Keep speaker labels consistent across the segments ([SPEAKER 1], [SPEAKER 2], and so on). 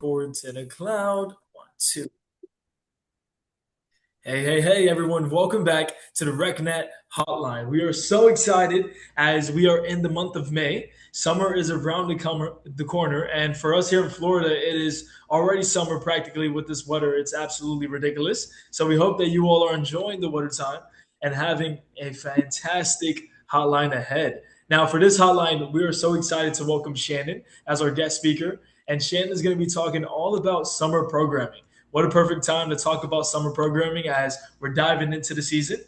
[SPEAKER 1] Forward to the cloud. One, two. Hey, everyone. Welcome back to the RecNet Hotline. We are so excited as we are in the month of May. Summer is around the corner. And for us here in Florida, it is already summer practically with this weather. It's absolutely ridiculous. So we hope that you all are enjoying the weather time and having a fantastic hotline ahead. Now, for this hotline, we are so excited to welcome Shannon as our guest speaker. And Shannon is going to be talking all about summer programming. What a perfect time to talk about summer programming as we're diving into the season.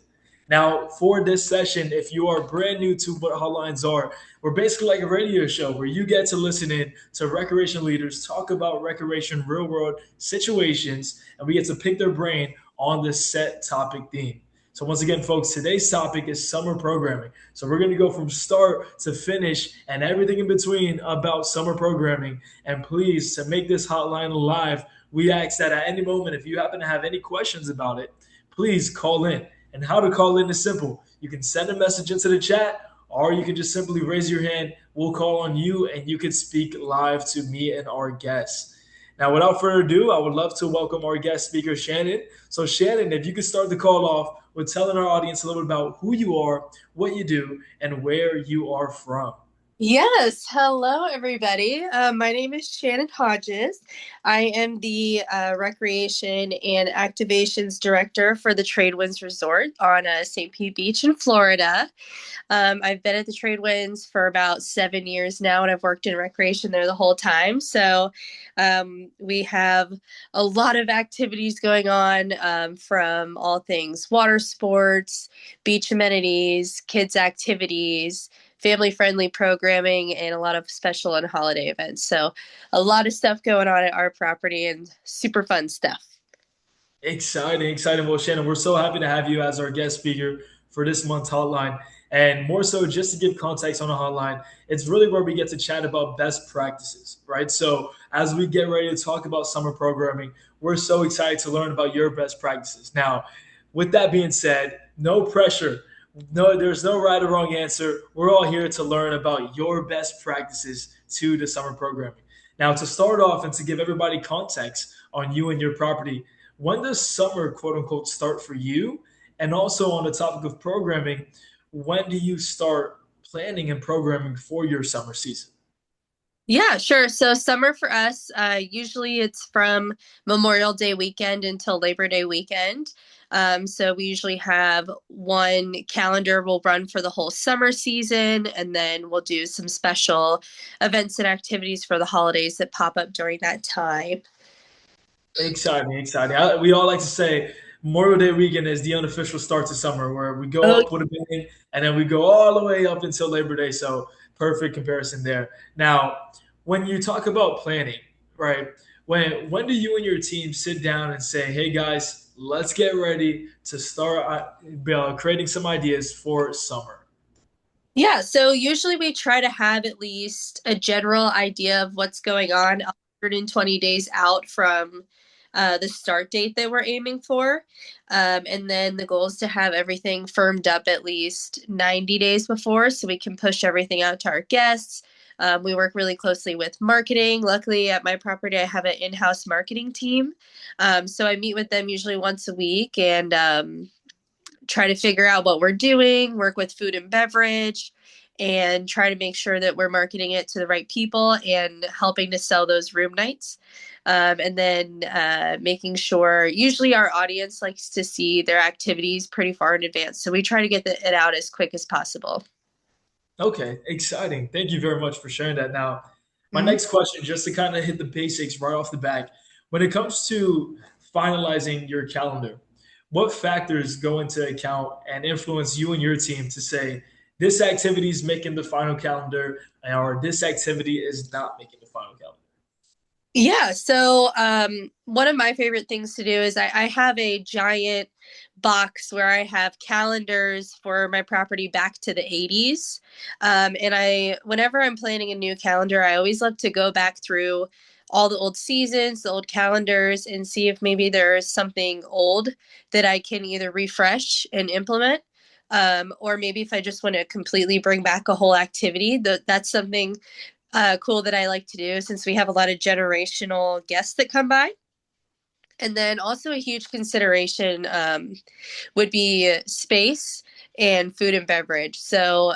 [SPEAKER 1] Now, for this session, if you are brand new to what hotlines are, we're basically like a radio show where you get to listen in to recreation leaders talk about recreation real world situations, and we get to pick their brain on this set topic theme. So, once again, folks, today's topic is summer programming. So, we're going to go from start to finish and everything in between about summer programming. And please, to make this hotline live, we ask that at any moment, if you happen to have any questions about it, please call in. And how to call in is simple. You can send a message into the chat, or you can just simply raise your hand. We'll call on you, and you can speak live to me and our guests. Now, without further ado, I would love to welcome our guest speaker, Shannon. So, Shannon, if you could start the call off with telling our audience a little bit about who you are, what you do, and where you are from.
[SPEAKER 2] Yes, hello everybody. My name is Shannon Hodges. I am the Recreation and Activations Director for the Tradewinds Resort on St. Pete Beach in Florida. I've been at the Tradewinds for about 7 years now, and I've worked in recreation there the whole time. So we have a lot of activities going on, from all things water sports, beach amenities, kids activities, family friendly programming, and a lot of special and holiday events. So a lot of stuff going on at our property and super fun stuff.
[SPEAKER 1] Exciting, exciting. Well, Shannon, we're so happy to have you as our guest speaker for this month's hotline. And more so, just to give context on the hotline, it's really where we get to chat about best practices, right? So, as we get ready to talk about summer programming, we're so excited to learn about your best practices. Now, with that being said, no pressure. No, there's no right or wrong answer. We're all here to learn about your best practices to the summer programming. Now, to start off and to give everybody context on you and your property, when does summer, quote unquote, start for you? And also on the topic of programming, when do you start planning and programming for your summer season?
[SPEAKER 2] Yeah, sure. So summer for us, usually it's from Memorial Day weekend until Labor Day weekend. So we usually have one calendar will run for the whole summer season, and then we'll do some special events and activities for the holidays that pop up during that time.
[SPEAKER 1] Exciting, exciting. We all like to say Memorial Day weekend is the unofficial start to summer, where we go
[SPEAKER 2] Oh,
[SPEAKER 1] up with a bang and then we go all the way up until Labor Day. So perfect comparison there. Now, when you talk about planning, right? When do you and your team sit down and say, "Hey guys, let's get ready to start creating some ideas for summer"?
[SPEAKER 2] yeah, so usually we try to have at least a general idea of what's going on 120 days out from the start date that we're aiming for. And then the goal is to have everything firmed up at least 90 days before so we can push everything out to our guests. We work really closely with marketing. Luckily, at my property, I have an in house marketing team. So I meet with them usually once a week and try to figure out what we're doing, work with food and beverage, and try to make sure that we're marketing it to the right people and helping to sell those room nights. And then making sure, usually our audience likes to see their activities pretty far in advance. So we try to get it out as quick as possible.
[SPEAKER 1] Okay, exciting. Thank you very much for sharing that. Now, my
[SPEAKER 2] Mhm.
[SPEAKER 1] next question, just to kind of hit the basics right off the bat, when it comes to finalizing your calendar, what factors go into account and influence you and your team to say this activity is making the final calendar or this activity is not making the final calendar?
[SPEAKER 2] Yeah, so one of my favorite things to do is I have a giant box where I have calendars for my property back to the 80s. And whenever I'm planning a new calendar, I always love to go back through all the old seasons, the old calendars, and see if maybe there's something old that I can either refresh and implement. Or maybe if I just want to completely bring back a whole activity, that's something cool that I like to do since we have a lot of generational guests that come by. And then also a huge consideration would be space and food and beverage. So,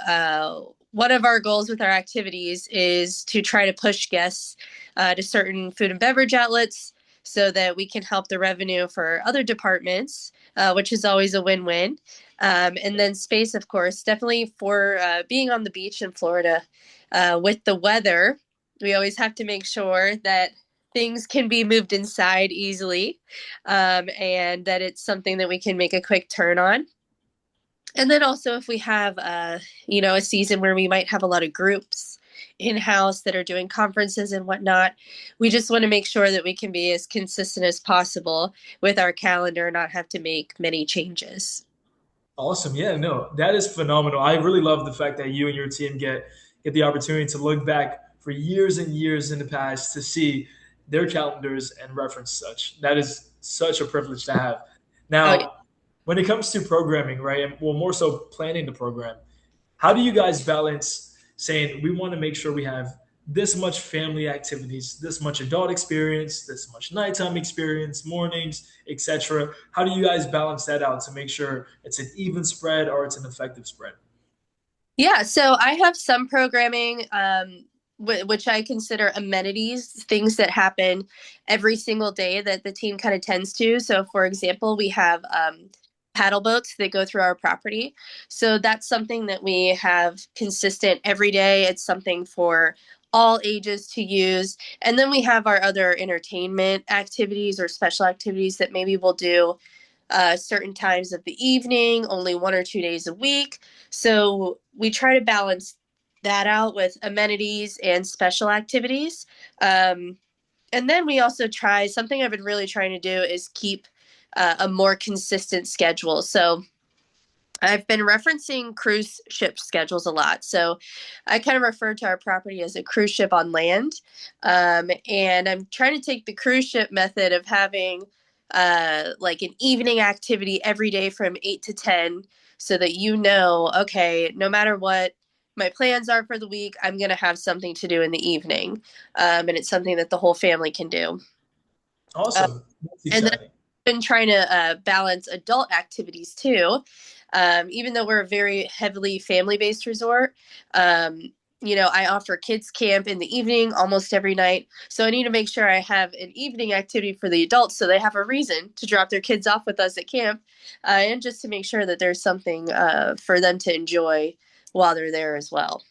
[SPEAKER 2] one of our goals with our activities is to try to push guests to certain food and beverage outlets so that we can help the revenue for other departments, which is always a win win. And then space, of course, definitely for being on the beach in Florida with the weather. We always have to make sure that things can be moved inside easily, and that it's something that we can make a quick turn on. And then also, if we have, a season where we might have a lot of groups in house that are doing conferences and whatnot, we just want to make sure that we can be as consistent as possible with our calendar and not have to make many changes.
[SPEAKER 1] Awesome. Yeah, no, that is phenomenal. I really love the fact that you and your team get the opportunity to look back for years and years in the past to see their calendars and reference such. That is such a privilege to have.
[SPEAKER 2] Oh, yeah.
[SPEAKER 1] Now, when it comes to programming, right, and well, more so planning the program, how do you guys balance saying we want to make sure we have this much family activities, this much adult experience, this much nighttime experience, mornings, etc.? How do you guys balance that out to make sure it's an even spread or it's an effective spread?
[SPEAKER 2] Yeah, so I have some programming, which I consider amenities, things that happen every single day that the team kind of tends to. So, for example, we have paddle boats that go through our property. So that's something that we have consistent every day. It's something for all ages to use. And then we have our other entertainment activities or special activities that maybe we'll do certain times of the evening, only 1 or 2 days a week. So we try to balance that out with amenities and special activities. And then we also try something I've been really trying to do is keep a more consistent schedule. So I've been referencing cruise ship schedules a lot. So I kind of refer to our property as a cruise ship on land. And I'm trying to take the cruise ship method of having like an evening activity every day from 8 to 10 so that okay, no matter what my plans are for the week, I'm going to have something to do in the evening. And it's something that the whole family can do. Uh,
[SPEAKER 1] Awesome. That's
[SPEAKER 2] and then
[SPEAKER 1] exciting.
[SPEAKER 2] I've been trying to balance adult activities too. Even though we're a very heavily family based resort, I offer kids camp in the evening almost every night. So I need to make sure I have an evening activity for the adults so they have a reason to drop their kids off with us at camp, and just to make sure that there's something for them to enjoy while they're there as well.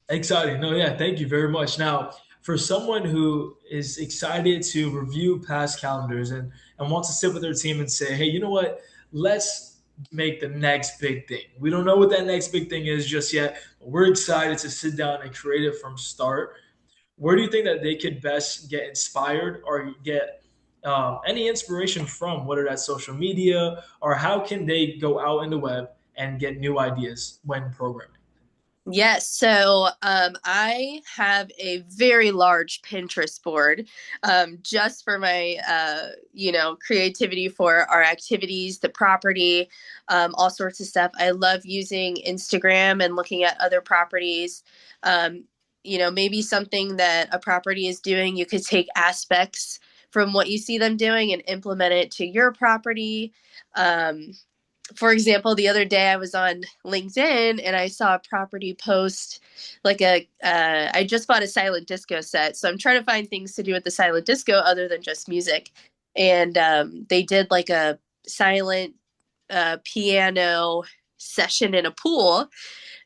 [SPEAKER 1] Exciting. No, yeah, thank you very much. Now, for someone who is excited to review past calendars and wants to sit with their team and say, hey, you know what? Let's make the next big thing. We don't know what that next big thing is just yet, but we're excited to sit down and create it from start. Where do you think that they could best get inspired or get any inspiration from, whether that's social media or how can they go out in the web and get new ideas when programming?
[SPEAKER 2] Yes, so I have a very large Pinterest board just for my, creativity for our activities, the property, all sorts of stuff. I love using Instagram and looking at other properties. Maybe something that a property is doing, you could take aspects from what you see them doing and implement it to your property. Um, for example, the other day I was on LinkedIn and I saw a property post I just bought a silent disco set. So I'm trying to find things to do with the silent disco other than just music. And they did like a silent piano session in a pool.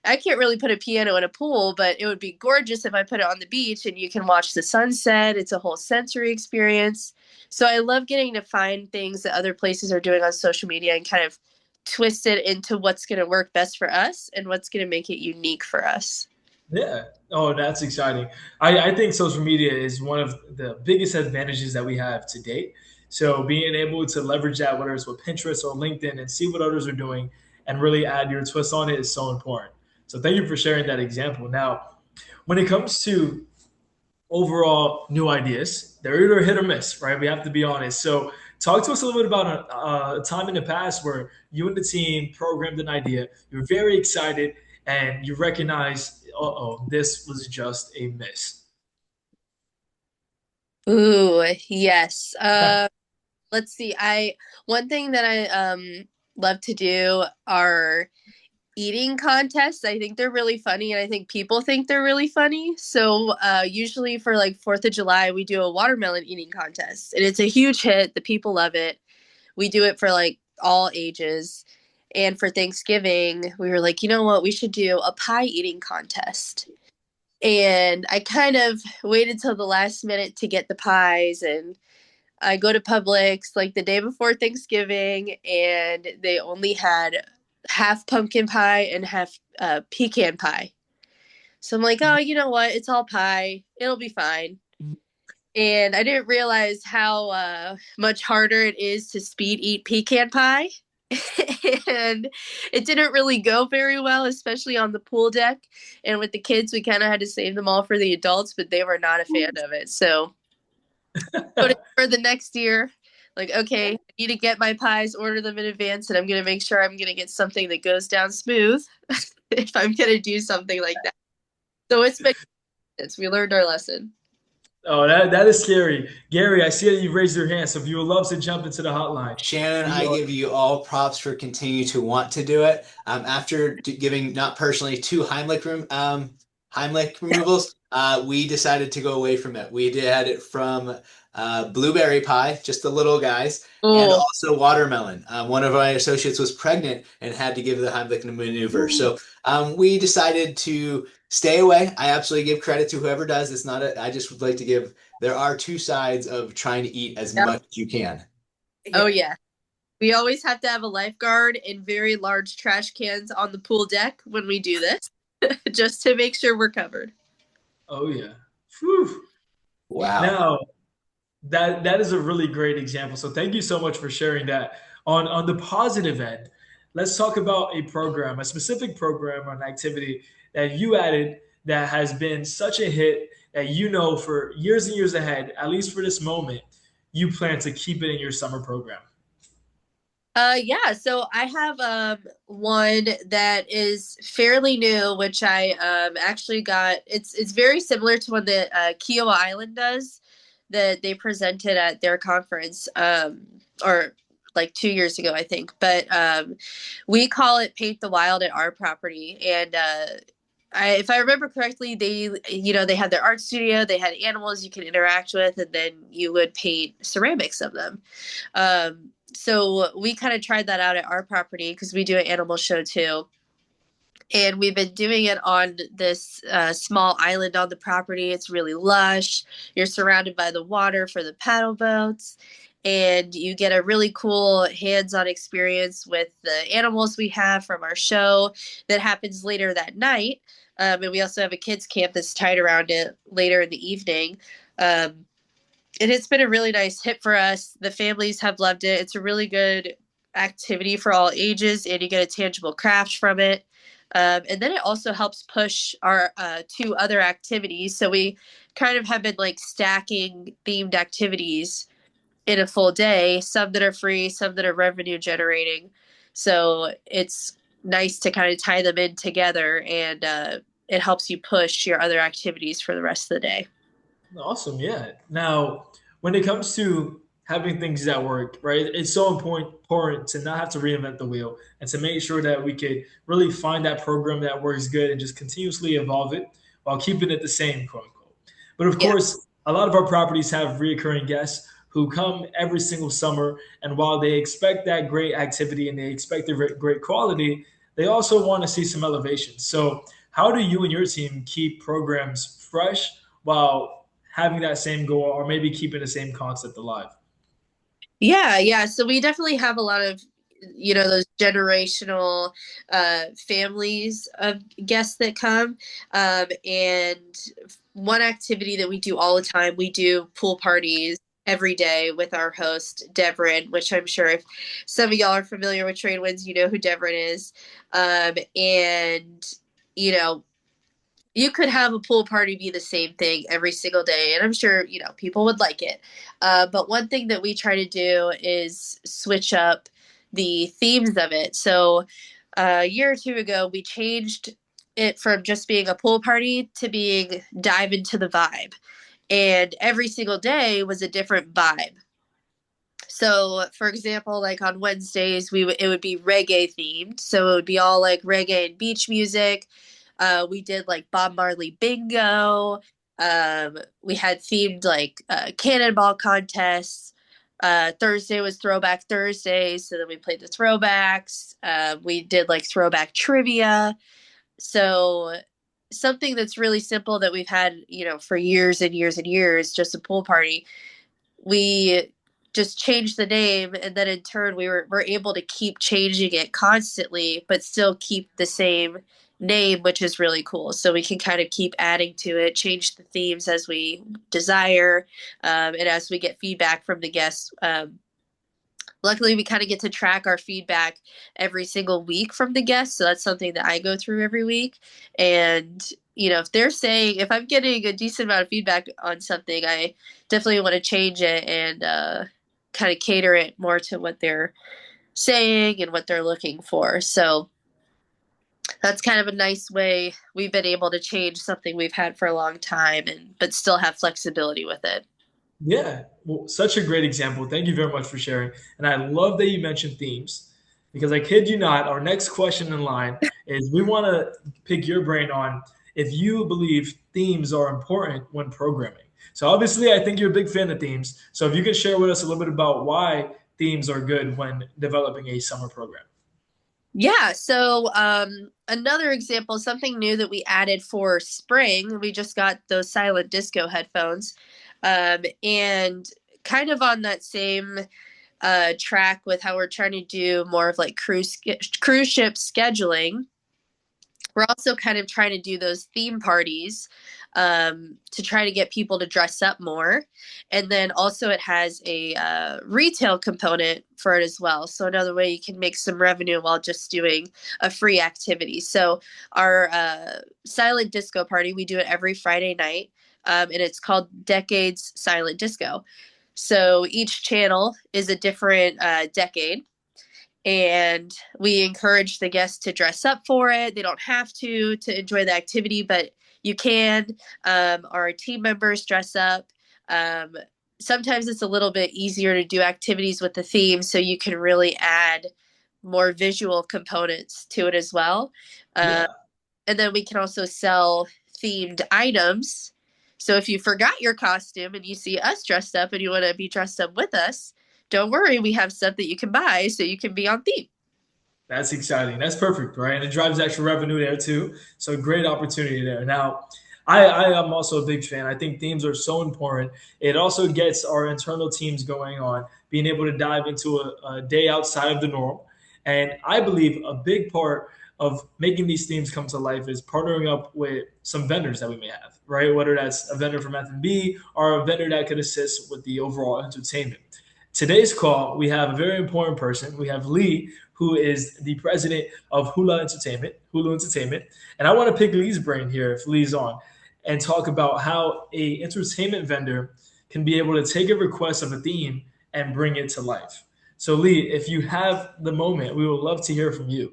[SPEAKER 2] I can't really put a piano in a pool, but it would be gorgeous if I put it on the beach and you can watch the sunset. It's a whole sensory experience. So I love getting to find things that other places are doing on social media and kind of twist it into what's going to work best for us and what's going to make it unique for us.
[SPEAKER 1] Yeah. Oh, that's exciting. I think social media is one of the biggest advantages that we have to date. So being able to leverage that, whether it's with Pinterest or LinkedIn, and see what others are doing and really add your twist on it is so important. So thank you for sharing that example. Now, when it comes to overall new ideas, they're either hit or miss, right? We have to be honest. So talk to us a little bit about a time in the past where you and the team programmed an idea. You're very excited and you recognize, oh, this was just a miss?
[SPEAKER 2] Ooh, yes. Let's see. I One thing that I love to do are eating contests. I think they're really funny, and I think people think they're really funny. So usually for like 4th of July, we do a watermelon eating contest, and it's a huge hit. The people love it. We do it for like all ages. And for Thanksgiving, we were like, you know what? We should do a pie eating contest. And I kind of waited till the last minute to get the pies, and I go to Publix like the day before Thanksgiving, and they only had half pumpkin pie and half pecan pie. So I'm like, oh, you know what? It's all pie. It'll be fine. And I didn't realize how much harder it is to speed eat pecan pie. And it didn't really go very well, especially on the pool deck. And with the kids, we kind of had to save them all for the adults, but they were not a fan of it. So put it for the next year. Like, okay, I need to get my pies, order them in advance, and I'm going to make sure I'm going to get something that goes down smooth if I'm going to do something like that. So it's been, we learned our lesson.
[SPEAKER 1] Oh, that is scary. Gary, I see that you've raised your hand, so if you would love to jump into the hotline,
[SPEAKER 3] Shannon,
[SPEAKER 1] we
[SPEAKER 3] I give you all props for continuing to want to do it. After giving, not personally, two Heimlich removals, we decided to go away from it. We had it from blueberry pie, just the little guys, and
[SPEAKER 2] Oh,
[SPEAKER 3] also watermelon. One of my associates was pregnant and had to give the Heimlich maneuver. So we decided to stay away. I absolutely give credit to whoever does. It's not a, I just would like to give, there are two sides of trying to eat as
[SPEAKER 2] yeah.
[SPEAKER 3] much as you can.
[SPEAKER 2] Oh, yeah. We always have to have a lifeguard and very large trash cans on the pool deck when we do this, just to make sure we're covered.
[SPEAKER 1] Oh yeah. Whew.
[SPEAKER 3] Wow.
[SPEAKER 1] Now that is a really great example. So thank you so much for sharing that. On the positive end, let's talk about a program, a specific program or an activity that you added that has been such a hit that you know for years and years ahead, at least for this moment, you plan to keep it in your summer program.
[SPEAKER 2] Yeah, so I have one that is fairly new, which I actually got. It's very similar to one that Kiowa Island does, that they presented at their conference, or like 2 years ago, I think. But we call it Paint the Wild at our property, and if I remember correctly, they had their art studio, they had animals you can interact with, and then you would paint ceramics of them. So we kind of tried that out at our property because we do an animal show too. And we've been doing it on this small island on the property. It's really lush. You're surrounded by the water for the paddle boats. And you get a really cool hands on experience with the animals we have from our show that happens later that night. And we also have a kids' camp that's tied around it later in the evening. Um, and it's been a really nice hit for us. The families have loved it. It's a really good activity for all ages, and you get a tangible craft from it. And then it also helps push our two other activities. So we kind of have been like stacking themed activities in a full day, some that are free, some that are revenue generating. So it's nice to kind of tie them in together, and it helps you push your other activities for the rest of the day.
[SPEAKER 1] Awesome, yeah. Now, when it comes to having things that work, right, it's so important to not have to reinvent the wheel and to make sure that we could really find that program that works good and just continuously evolve it while keeping it the same, quote unquote. But of
[SPEAKER 2] Yeah.
[SPEAKER 1] course, a lot of our properties have reoccurring guests who come every single summer, and while they expect that great activity and they expect the great quality, they also want to see some elevation. So, how do you and your team keep programs fresh while having that same goal or maybe keeping the same concept alive?
[SPEAKER 2] Yeah, yeah. So we definitely have a lot of, those generational families of guests that come. And one activity that we do all the time, we do pool parties every day with our host, Devrin, which I'm sure if some of y'all are familiar with Trade Winds, you know who Devrin is. And, you know, you could have a pool party be the same thing every single day, and I'm sure people would like it. But one thing that we try to do is switch up the themes of it. So a year or two ago, we changed it from just being a pool party to being dive into the vibe. And every single day was a different vibe. So, for example, like on Wednesdays, it would be reggae themed. So it would be all like reggae and beach music. We did like Bob Marley bingo. We had themed like cannonball contests. Thursday was Throwback Thursday, so then we played the throwbacks. We did like throwback trivia. So something that's really simple that we've had, for years and years and years, just a pool party. We just changed the name, and then in turn we're able to keep changing it constantly but still keep the same name, which is really cool. So we can kind of keep adding to it, change the themes as we desire, and as we get feedback from the guests. Luckily, we kind of get to track our feedback every single week from the guests. So that's something that I go through every week. And, if I'm getting a decent amount of feedback on something, I definitely want to change it and kind of cater it more to what they're saying and what they're looking for. So that's kind of a nice way we've been able to change something we've had for a long time, but still have flexibility with it.
[SPEAKER 1] Yeah, well, such a great example. Thank you very much for sharing. And I love that you mentioned themes because I kid you not, our next question in line is we want to pick your brain on if you believe themes are important when programming. So obviously, I think you're a big fan of themes. So if you could share with us a little bit about why themes are good when developing a summer program.
[SPEAKER 2] Yeah, so another example, something new that we added for spring, we just got those silent disco headphones. And kind of on that same track with how we're trying to do more of like cruise ship scheduling, we're also kind of trying to do those theme parties to try to get people to dress up more. And then also it has a retail component for it as well. So another way you can make some revenue while just doing a free activity. So our silent disco party, we do it every Friday night. And it's called Decades Silent Disco. So each channel is a different decade, and we encourage the guests to dress up for it. They don't have to enjoy the activity, but you can. Our team members dress up. Um, Sometimes it's a little bit easier to do activities with the theme, so you can really add more visual components to it as well.
[SPEAKER 1] Yeah.
[SPEAKER 2] And then we can also sell themed items. So if you forgot your costume and you see us dressed up and you want to be dressed up with us, don't worry, we have stuff that you can buy so you can be on theme.
[SPEAKER 1] That's exciting. That's perfect, right? And it drives extra revenue there too. So great opportunity there. Now, I am also a big fan. I think themes are so important. It also gets our internal teams going on, being able to dive into a day outside of the norm. And I believe a big part of making these themes come to life is partnering up with some vendors that we may have, right? Whether that's a vendor from F&B or a vendor that could assist with the overall entertainment. Today's call, we have a very important person. We have Lee, who is the president of Hulu Entertainment. And I want to pick Lee's brain here if Lee's on and talk about how a entertainment vendor can be able to take a request of a theme and bring it to life. So Lee, if you have the moment, we would love to hear from you.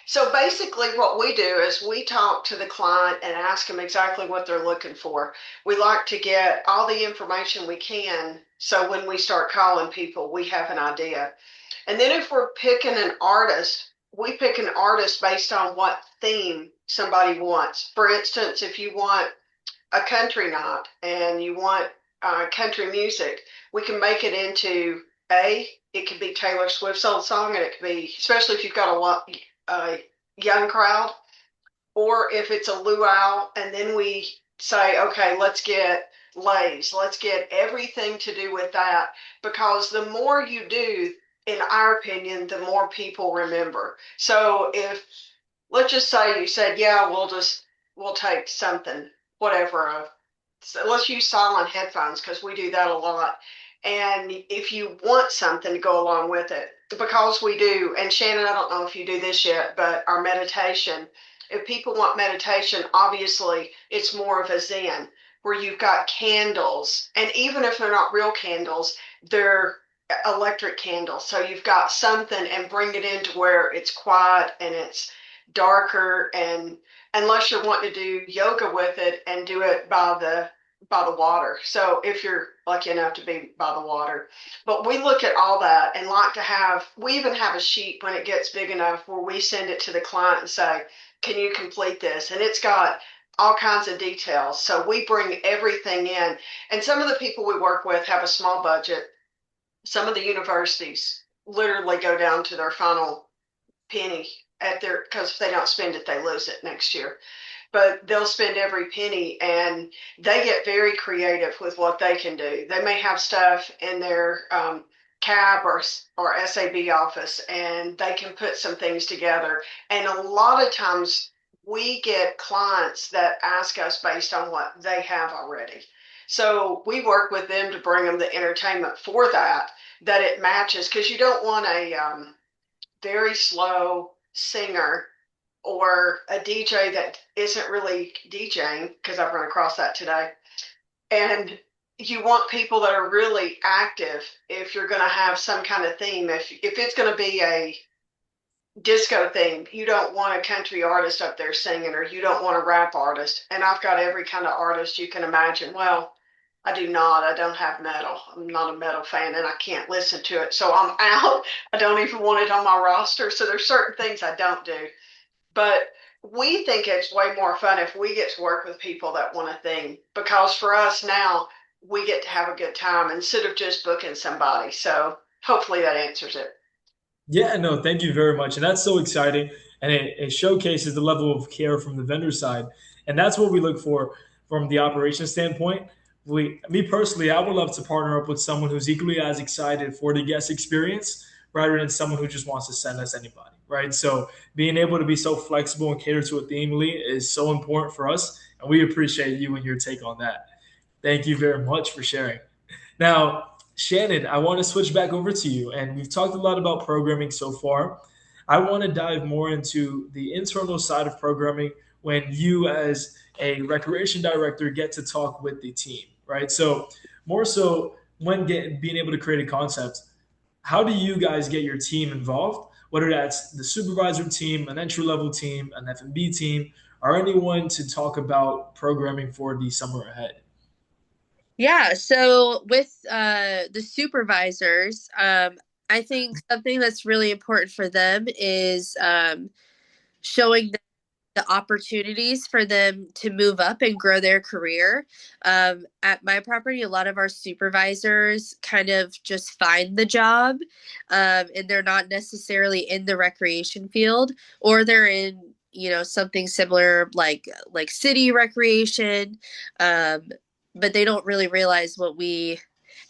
[SPEAKER 4] So basically, what we do is we talk to the client and ask them exactly what they're looking for. We like to get all the information we can so when we start calling people, we have an idea. And then if we're picking an artist, we pick an artist based on what theme somebody wants. For instance, if you want a country night and you want country music, we can make it into it could be Taylor Swift's old song, and it could be, especially if you've got a young crowd, or if it's a luau, and then we say, okay, let's get lays, let's get everything to do with that, because the more you do, in our opinion, the more people remember. So if, let's just say you said, yeah, we'll take something, whatever. So let's use silent headphones because we do that a lot. And if you want something to go along with it, because we do, and Shannon, I don't know if you do this yet, but our meditation, if people want meditation, obviously it's more of a Zen where you've got candles. And even if they're not real candles, they're electric candles. So you've got something, and bring it into where it's quiet and it's darker, and unless you're wanting to do yoga with it, and do it by the water. So if you're lucky enough to be by the water. But we look at all that and like to have, we even have a sheet when it gets big enough where we send it to the client and say, can you complete this? And it's got all kinds of details. So we bring everything in. And some of the people we work with have a small budget. Some of the universities literally go down to their final penny at their, because if they don't spend it, they lose it next year. But they'll spend every penny, and they get very creative with what they can do. They may have stuff in their cab or SAB office, and they can put some things together. And a lot of times we get clients that ask us based on what they have already. So we work with them to bring them the entertainment for that, that it matches, because you don't want a very slow singer or a DJ that isn't really DJing, because I've run across that today. And you want people that are really active if you're going to have some kind of theme. If it's going to be a disco theme, you don't want a country artist up there singing, or you don't want a rap artist. And I've got every kind of artist you can imagine. Well, I do not. I don't have metal. I'm not a metal fan, and I can't listen to it. So I'm out. I don't even want it on my roster. So there's certain things I don't do. But we think it's way more fun if we get to work with people that want a thing, because for us now, we get to have a good time instead of just booking somebody. So hopefully that answers it.
[SPEAKER 1] Yeah, no, thank you very much. And that's so exciting. And it showcases the level of care from the vendor side. And that's what we look for from the operation standpoint. Me personally, I would love to partner up with someone who's equally as excited for the guest experience rather than someone who just wants to send us anybody, right? So being able to be so flexible and cater to a theme, Lee, is so important for us. And we appreciate you and your take on that. Thank you very much for sharing. Now, Shannon, I want to switch back over to you. And we've talked a lot about programming so far. I want to dive more into the internal side of programming when you, as a recreation director, get to talk with the team, right? So, more so when being able to create a concept, how do you guys get your team involved? Whether that's the supervisor team, an entry level team, an F&B team, or anyone to talk about programming for the summer ahead.
[SPEAKER 2] Yeah, so with the supervisors, I think something that's really important for them is showing them the opportunities for them to move up and grow their career. At my property, a lot of our supervisors kind of just find the job, and they're not necessarily in the recreation field, or they're in something similar like city recreation, but they don't really realize what we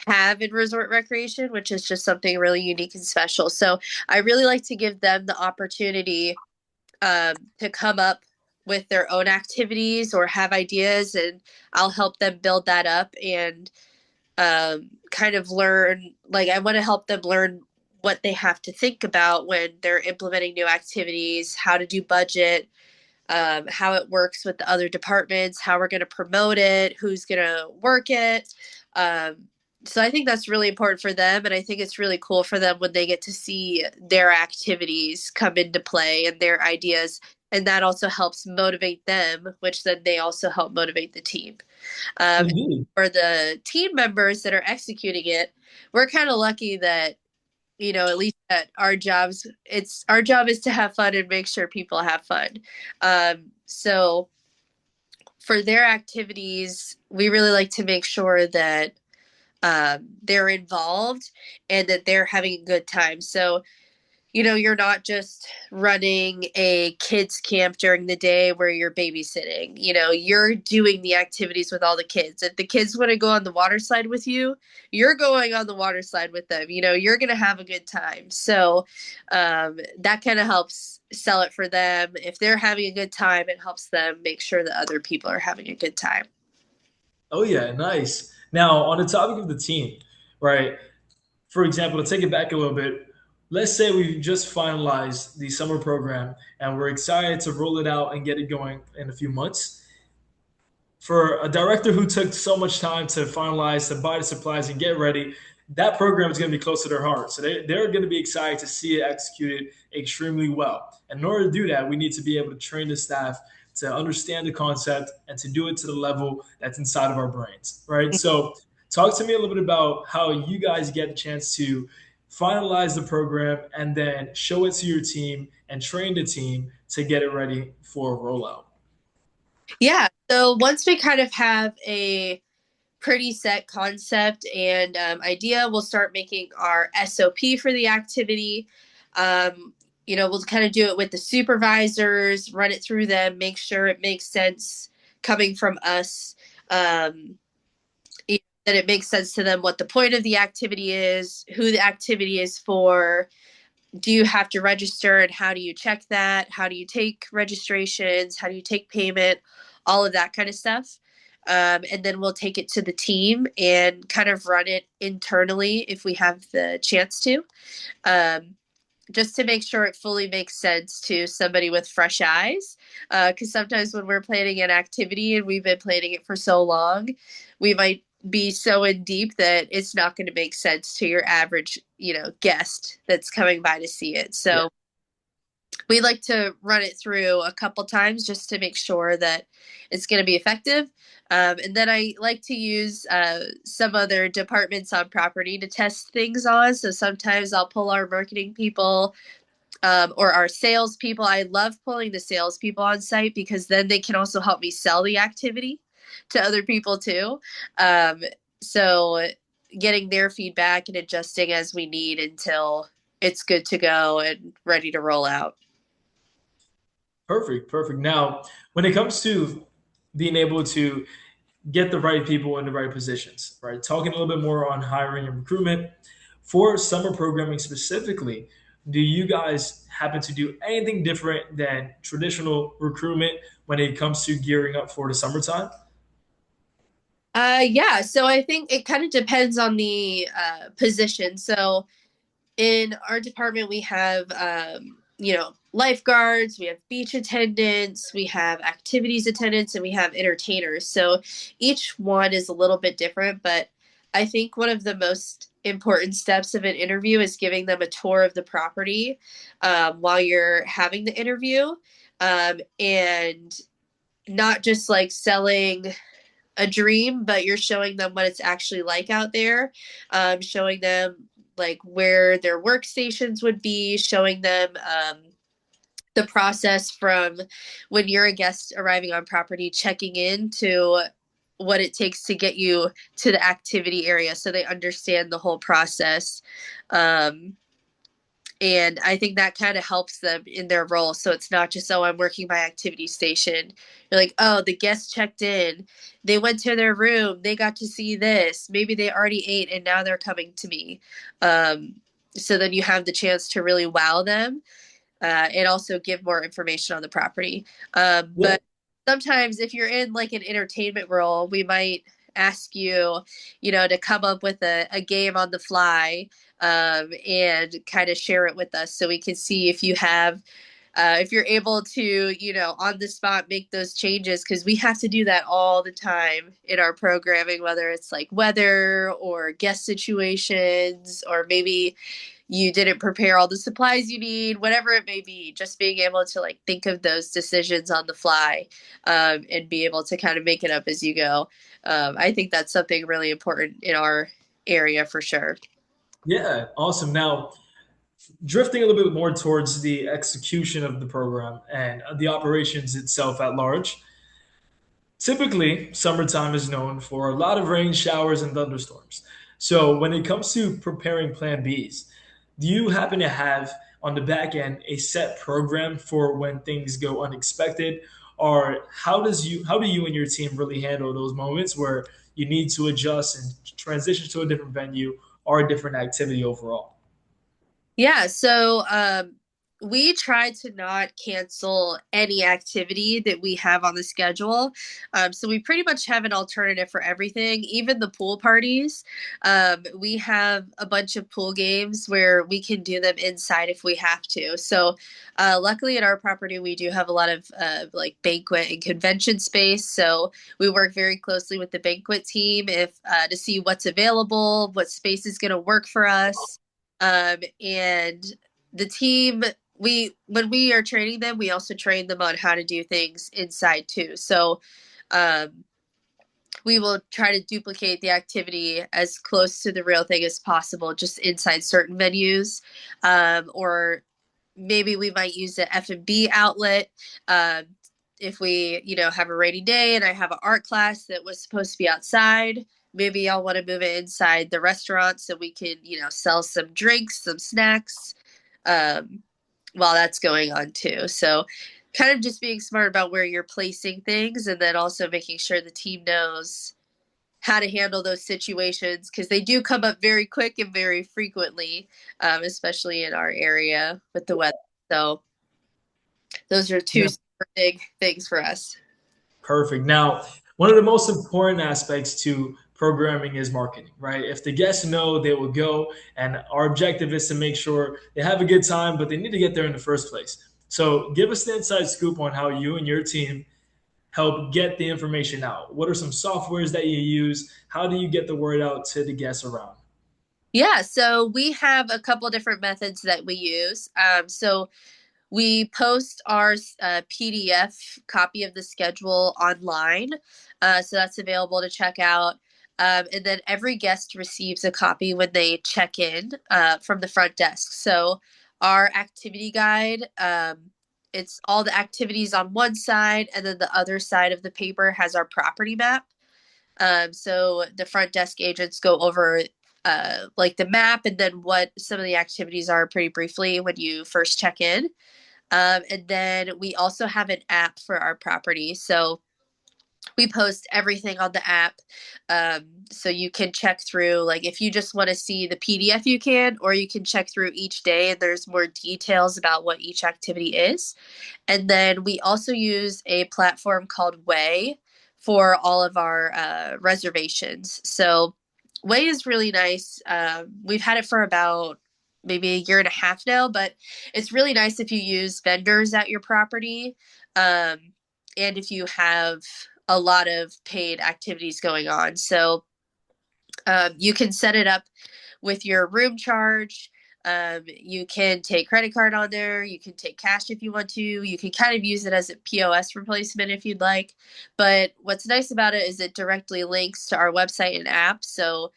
[SPEAKER 2] have in resort recreation, which is just something really unique and special. So I really like to give them the opportunity to come up with their own activities or have ideas, and I'll help them build that up and kind of learn. Like, I want to help them learn what they have to think about when they're implementing new activities, how to do budget, how it works with the other departments, how we're going to promote it, who's going to work it. So I think that's really important for them. And I think it's really cool for them when they get to see their activities come into play and their ideas. And that also helps motivate them, which then they also help motivate the team.
[SPEAKER 1] Indeed.
[SPEAKER 2] For the team members that are executing it, we're kind of lucky that, at least at our jobs, our job is to have fun and make sure people have fun. So for their activities, we really like to make sure that they're involved and that they're having a good time. So, you're not just running a kids camp during the day where you're babysitting. You're doing the activities with all the kids. If the kids want to go on the water slide with you, you're going on the water slide with them. You're going to have a good time. So that kind of helps sell it for them. If they're having a good time, it helps them make sure that other people are having a good time.
[SPEAKER 1] Oh, yeah, nice. Now, on the topic of the team, right? For example, to take it back a little bit, let's say we just finalized the summer program and we're excited to roll it out and get it going in a few months. For a director who took so much time to finalize, to buy the supplies and get ready, that program is going to be close to their heart. So they're going to be excited to see it executed extremely well. And in order to do that, we need to be able to train the staff to understand the concept and to do it to the level that's inside of our brains, right? So talk to me a little bit about how you guys get a chance to finalize the program and then show it to your team and train the team to get it ready for a rollout.
[SPEAKER 2] Yeah. So once we kind of have a pretty set concept and idea, we'll start making our SOP for the activity. We'll kind of do it with the supervisors, run it through them, make sure it makes sense coming from us. That it makes sense to them what the point of the activity is, who the activity is for. Do you have to register and how do you check that? How do you take registrations? How do you take payment? All of that kind of stuff. And then we'll take it to the team and kind of run it internally if we have the chance to, just to make sure it fully makes sense to somebody with fresh eyes. Because sometimes when we're planning an activity and we've been planning it for so long, we might be so in deep that it's not going to make sense to your average, guest that's coming by to see it. So we like to run it through a couple times just to make sure that it's going to be effective. And then I like to use some other departments on property to test things on. So sometimes I'll pull our marketing people or our salespeople. I love pulling the salespeople on site because then they can also help me sell the activity to other people too. So getting their feedback and adjusting as we need until it's good to go and ready to roll out.
[SPEAKER 1] Perfect, perfect. Now, when it comes to being able to get the right people in the right positions, right? Talking a little bit more on hiring and recruitment for summer programming specifically, do you guys happen to do anything different than traditional recruitment when it comes to gearing up for the summertime?
[SPEAKER 2] Yeah, so I think it kind of depends on the position. So in our department, we have, lifeguards, we have beach attendants, we have activities attendants, and we have entertainers. So each one is a little bit different, but I think one of the most important steps of an interview is giving them a tour of the property while you're having the interview, and not just like selling a dream, but you're showing them what it's actually like out there, showing them like where their workstations would be, showing them the process from when you're a guest arriving on property, checking in to what it takes to get you to the activity area so they understand the whole process. And I think that kind of helps them in their role. So it's not just, oh, I'm working my activity station. You're like, oh, the guests checked in. They went to their room. They got to see this. Maybe they already ate and now they're coming to me. So then you have the chance to really wow them and also give more information on the property.
[SPEAKER 1] Yeah.
[SPEAKER 2] But sometimes if you're in like an entertainment role, we might ask you, to come up with a game on the fly and kind of share it with us so we can see if you have if you're able to, on the spot make those changes, because we have to do that all the time in our programming, whether it's like weather or guest situations, or maybe you didn't prepare all the supplies you need, whatever it may be, just being able to like think of those decisions on the fly and be able to kind of make it up as you go. I think that's something really important in our area for sure.
[SPEAKER 1] Yeah, awesome. Now, drifting a little bit more towards the execution of the program and the operations itself at large. Typically, summertime is known for a lot of rain showers and thunderstorms. So, when it comes to preparing plan Bs, do you happen to have on the back end a set program for when things go unexpected? Or how do you and your team really handle those moments where you need to adjust and transition to a different venue or a different activity overall?
[SPEAKER 2] Yeah, so we try to not cancel any activity that we have on the schedule. So we pretty much have an alternative for everything, even the pool parties. We have a bunch of pool games where we can do them inside if we have to. So luckily at our property, we do have a lot of like banquet and convention space. So we work very closely with the banquet team if to see what's available, what space is going to work for us. And the team, when we are training them, we also train them on how to do things inside too. So we will try to duplicate the activity as close to the real thing as possible, just inside certain venues. Or maybe we might use an F&B outlet. If we, have a rainy day and I have an art class that was supposed to be outside, maybe I'll want to move it inside the restaurant so we can, sell some drinks, some snacks. While that's going on too. So kind of just being smart about where you're placing things and then also making sure the team knows how to handle those situations because they do come up very quick and very frequently, especially in our area with the weather. So those are two super big things for us.
[SPEAKER 1] Perfect. Now, one of the most important aspects to programming is marketing, right? If the guests know, they will go, and our objective is to make sure they have a good time, but they need to get there in the first place. So, give us the inside scoop on how you and your team help get the information out. What are some softwares that you use? How do you get the word out to the guests around?
[SPEAKER 2] Yeah, so we have a couple different methods that we use. So we post our PDF copy of the schedule online. So that's available to check out. And then every guest receives a copy when they check in from the front desk. So our activity guide, it's all the activities on one side, and then the other side of the paper has our property map. So the front desk agents go over like the map and then what some of the activities are pretty briefly when you first check in. And then we also have an app for our property. So we post everything on the app. So you can check through, like if you just want to see the PDF, you can, or you can check through each day and there's more details about what each activity is. And then we also use a platform called Way for all of our reservations. So Way is really nice. We've had it for about maybe a year and a half now, but it's really nice if you use vendors at your property, and if you have a lot of paid activities going on. So you can set it up with your room charge. You can take credit card on there. You can take cash if you want to. You can kind of use it as a POS replacement if you'd like. But what's nice about it is it directly links to our website and app. So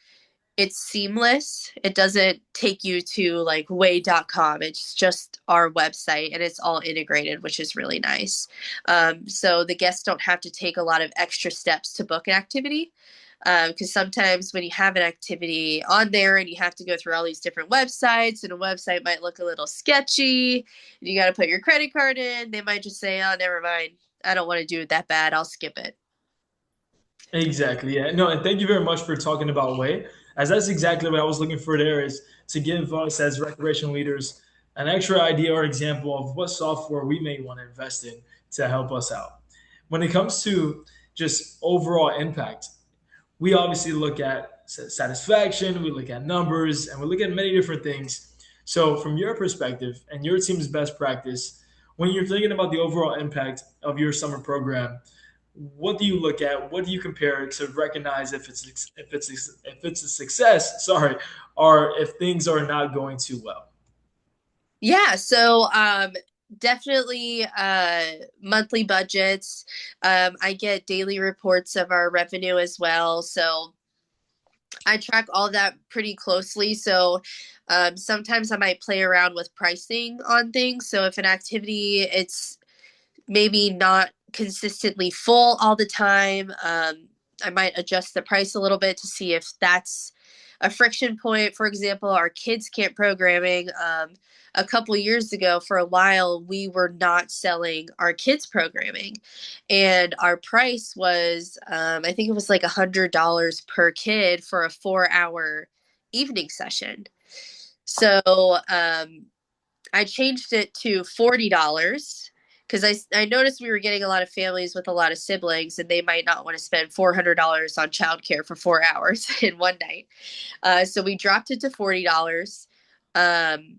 [SPEAKER 2] it's seamless. It doesn't take you to like way.com. It's just our website and it's all integrated, which is really nice. So the guests don't have to take a lot of extra steps to book an activity. Because sometimes when you have an activity on there and you have to go through all these different websites and a website might look a little sketchy and you got to put your credit card in, they might just say, oh, never mind. I don't want to do it that bad. I'll skip it.
[SPEAKER 1] Exactly. Yeah. No, and thank you very much for talking about Way, as that's exactly what I was looking for there is to give us as recreation leaders an extra idea or example of what software we may want to invest in to help us out. When it comes to just overall impact, we obviously look at satisfaction, we look at numbers, and we look at many different things. So, from your perspective and your team's best practice, when you're thinking about the overall impact of your summer program, what do you look at? What do you compare to recognize if it's a success? Sorry, or if things are not going too well?
[SPEAKER 2] Yeah, so definitely monthly budgets. I get daily reports of our revenue as well. So I track all that pretty closely. So sometimes I might play around with pricing on things. So if an activity, it's maybe not consistently full all the time. I might adjust the price a little bit to see if that's a friction point. For example, our kids camp programming. A couple years ago, for a while, we were not selling our kids programming, and our price was, I think it was like $100 per kid for a 4-hour evening session. So I changed it to $40 because I noticed we were getting a lot of families with a lot of siblings, and they might not want to spend $400 on childcare for 4 hours in one night. So we dropped it to $40. Um,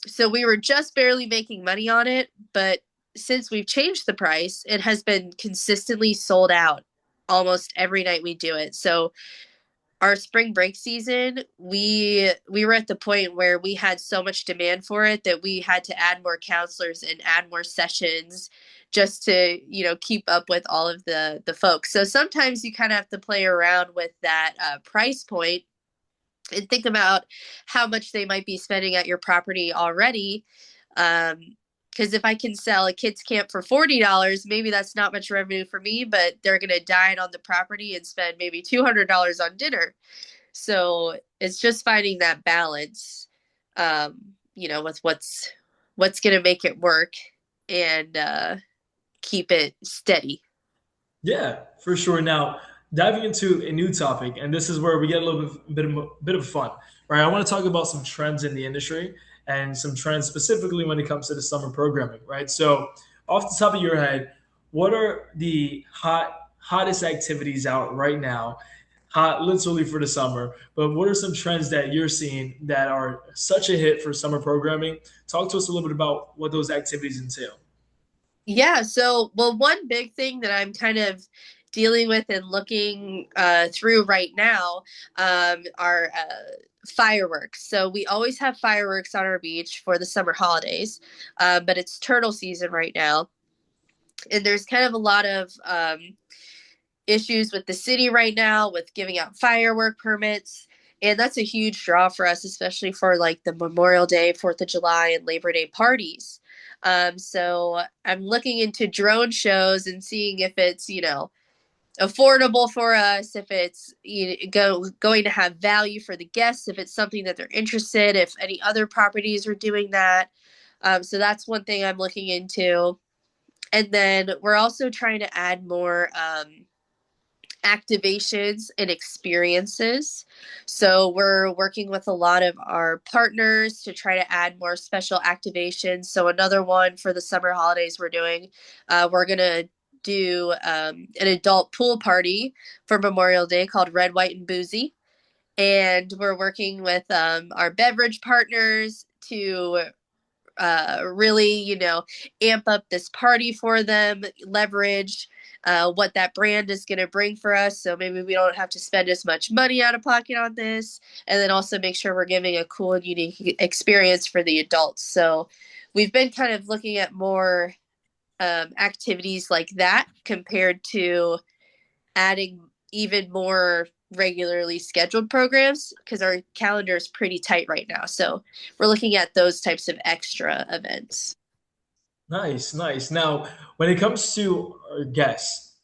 [SPEAKER 2] so we were just barely making money on it, but since we've changed the price, it has been consistently sold out almost every night we do it. So our spring break season, we were at the point where we had so much demand for it that we had to add more counselors and add more sessions just to, keep up with all of the folks. So sometimes you kind of have to play around with that price point and think about how much they might be spending at your property already. Because if I can sell a kids camp for $40, maybe that's not much revenue for me, but they're going to dine on the property and spend maybe $200 on dinner. So it's just finding that balance, with what's going to make it work and keep it steady.
[SPEAKER 1] Yeah, for sure. Now, diving into a new topic, and this is where we get a little bit of fun, right? I want to talk about some trends in the industry and some trends specifically when it comes to the summer programming, right? So, off the top of your head, what are the hottest activities out right now? Hot, literally for the summer. But what are some trends that you're seeing that are such a hit for summer programming? Talk to us a little bit about what those activities entail.
[SPEAKER 2] Yeah. So, well, one big thing that I'm kind of dealing with and looking through right now are fireworks. So, we always have fireworks on our beach for the summer holidays, but it's turtle season right now. And there's kind of a lot of issues with the city right now with giving out firework permits. And that's a huge draw for us, especially for like the Memorial Day, 4th of July, and Labor Day parties. So I'm looking into drone shows and seeing if it's, affordable for us, if it's going to have value for the guests, if it's something that they're interested, if any other properties are doing that. So that's one thing I'm looking into. And then we're also trying to add more activations and experiences. So we're working with a lot of our partners to try to add more special activations. So another one for the summer holidays we're going to do an adult pool party for Memorial Day called Red, White, and Boozy. And we're working with our beverage partners to really, amp up this party for them, leverage what that brand is going to bring for us. So maybe we don't have to spend as much money out of pocket on this. And then also make sure we're giving a cool and unique experience for the adults. So we've been kind of looking at more activities like that compared to adding even more regularly scheduled programs because our calendar is pretty tight right now. So we're looking at those types of extra events.
[SPEAKER 1] Nice, nice. Now, when it comes to our guests,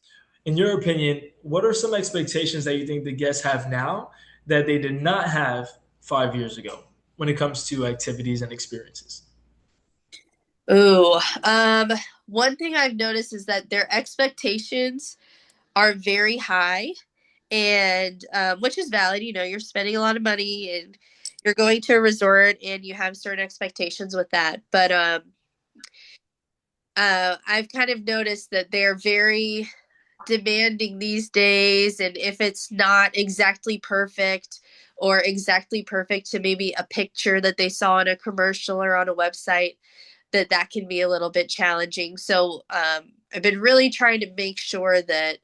[SPEAKER 1] in your opinion, what are some expectations that you think the guests have now that they did not have 5 years ago when it comes to activities and experiences?
[SPEAKER 2] Ooh, one thing I've noticed is that their expectations are very high, and which is valid. You're spending a lot of money and you're going to a resort, and you have certain expectations with that. But I've kind of noticed that they're very demanding these days, and if it's not exactly perfect or exactly perfect to maybe a picture that they saw in a commercial or on a website, that can be a little bit challenging. So I've been really trying to make sure that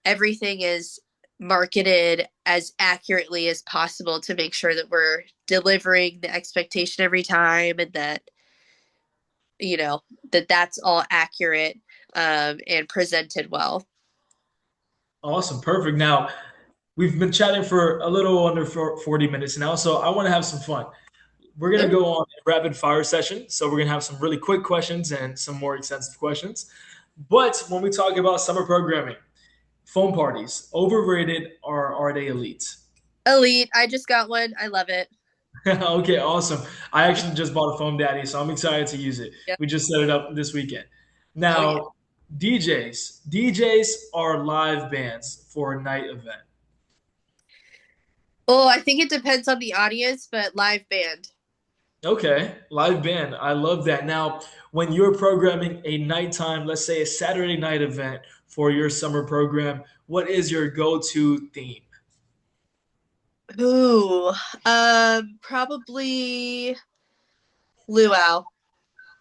[SPEAKER 2] everything is marketed as accurately as possible to make sure that we're delivering the expectation every time, and that that's all accurate and presented well.
[SPEAKER 1] Awesome, perfect. Now, we've been chatting for a little under 40 minutes now, so I want to have some fun. We're going to
[SPEAKER 2] Ooh.
[SPEAKER 1] go on a rapid fire session. So, we're going to have some really quick questions and some more extensive questions. But when we talk about summer programming, phone parties, overrated or are they elite?
[SPEAKER 2] Elite. I just got one. I love it.
[SPEAKER 1] Okay, awesome. I actually just bought a foam daddy, so I'm excited to use it.
[SPEAKER 2] Yep.
[SPEAKER 1] We just set it up this weekend.
[SPEAKER 2] Oh yeah.
[SPEAKER 1] Now, DJs are live bands for a night event.
[SPEAKER 2] Oh, I think it depends on the audience, but live band.
[SPEAKER 1] Okay, live band. I love that. Now, when you're programming a nighttime, let's say a Saturday night event for your summer program, what is your go-to theme?
[SPEAKER 2] Ooh, probably luau.